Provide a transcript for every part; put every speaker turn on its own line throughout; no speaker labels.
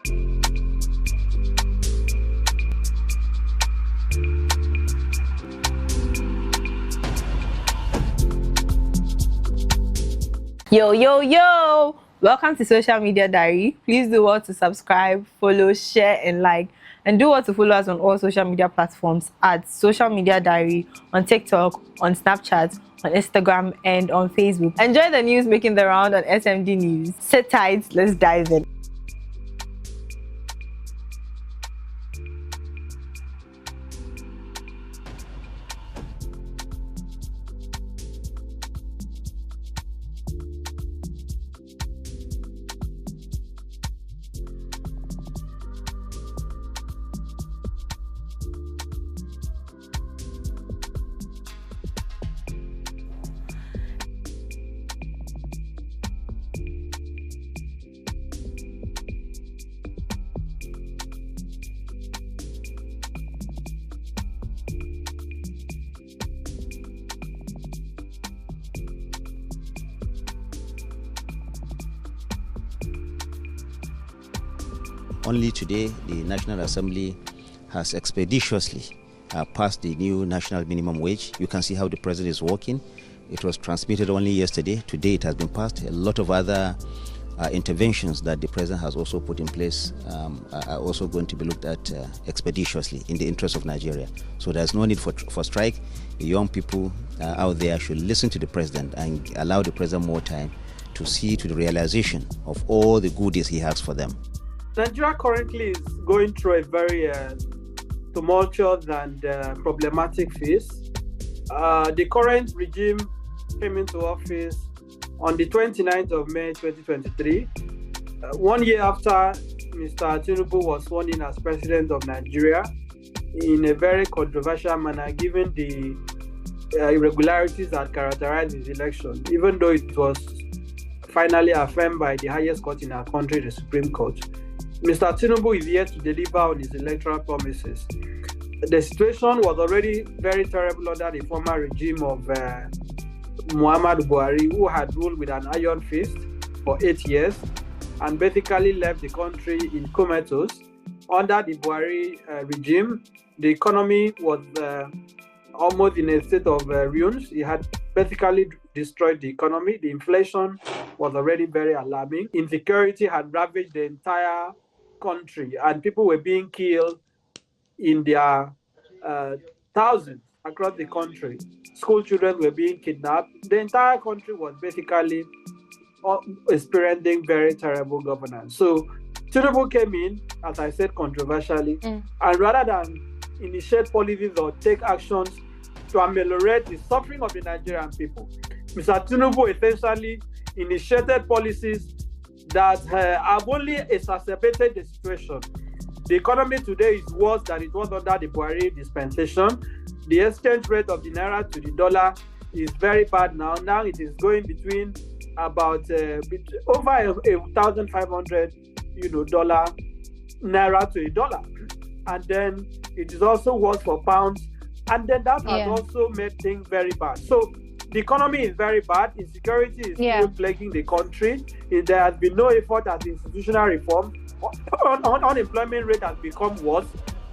Yo, yo, yo! Welcome to Social Media Diary. Please do well to subscribe, follow, share, and like. And do well to follow us on all social media platforms at Social Media Diary, on TikTok, on Snapchat, on Instagram, and on Facebook. Enjoy the news making the round on SMD News. Sit tight, let's dive in.
Only today, the National Assembly has expeditiously passed the new national minimum wage. You can see how the president is working. It was transmitted only yesterday. Today it has been passed. A lot of other interventions that the president has also put in place are also going to be looked at expeditiously in the interest of Nigeria. So there's no need for strike. The young people out there should listen to the president and allow the president more time to see to the realization of all the goodies he has for them.
Nigeria currently is going through a very tumultuous and problematic phase. The current regime came into office on the 29th of May 2023, 1 year after Mr. Tinubu was sworn in as president of Nigeria in a very controversial manner, given the irregularities that characterized his election, even though it was finally affirmed by the highest court in our country, the Supreme Court. Mr. Tinubu is yet to deliver on his electoral promises. The situation was already very terrible under the former regime of Muhammadu Buhari, who had ruled with an iron fist for 8 years and basically left the country in comatose. Under the Buhari regime, the economy was almost in a state of ruins. He had basically destroyed the economy. The inflation was already very alarming. Insecurity had ravaged the entire country, and people were being killed in their thousands across the country. School children were being kidnapped. The entire country was basically experiencing very terrible governance. So Tinubu came in, as I said, controversially, and rather than initiate policies or take actions to ameliorate the suffering of the Nigerian people, Mr. Tinubu essentially initiated policies that have only exacerbated the situation. The economy today is worse than it was under the Buhari dispensation. The exchange rate of the naira to the dollar is very bad now. Now it is going between about over 1,500, dollar naira to a dollar, and then it is also worse for pounds, and then that has also made things very bad. So the economy is very bad. Insecurity is still plaguing the country. There has been no effort at institutional reform. Unemployment rate has become worse.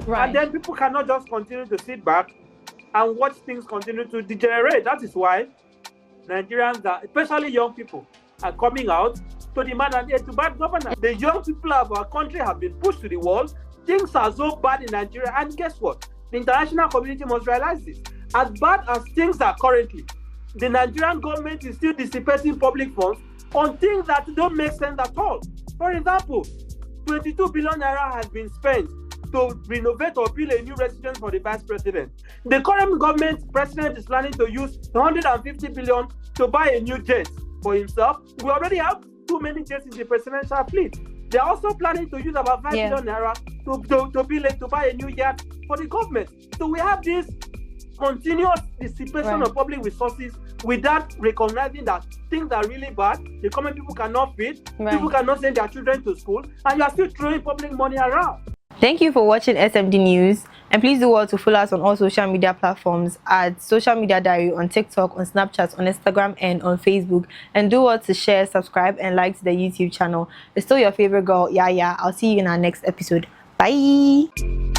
Right. And then people cannot just continue to sit back and watch things continue to degenerate. That is why Nigerians, especially young people, are coming out to demand an end to bad governance. The young people of our country have been pushed to the wall. Things are so bad in Nigeria. And guess what? The international community must realize this. As bad as things are currently, the Nigerian government is still dissipating public funds on things that don't make sense at all. For example, 22 billion naira has been spent to renovate or build a new residence for the vice president. The current government president is planning to use 150 billion to buy a new jet for himself. We already have too many jets in the presidential fleet. They are also planning to use about 5 billion naira to buy a new yacht for the government. So we have this continuous dissipation of public resources without recognizing that things are really bad. The common people cannot feed, people cannot send their children to school, and you are still throwing public money around.
Thank you for watching SMD News. And please do well to follow us on all social media platforms at Social Media Diary on TikTok, on Snapchat, on Instagram, and on Facebook. And do well to share, subscribe, and like to the YouTube channel. It's still your favorite girl, Yaya. I'll see you in our next episode. Bye.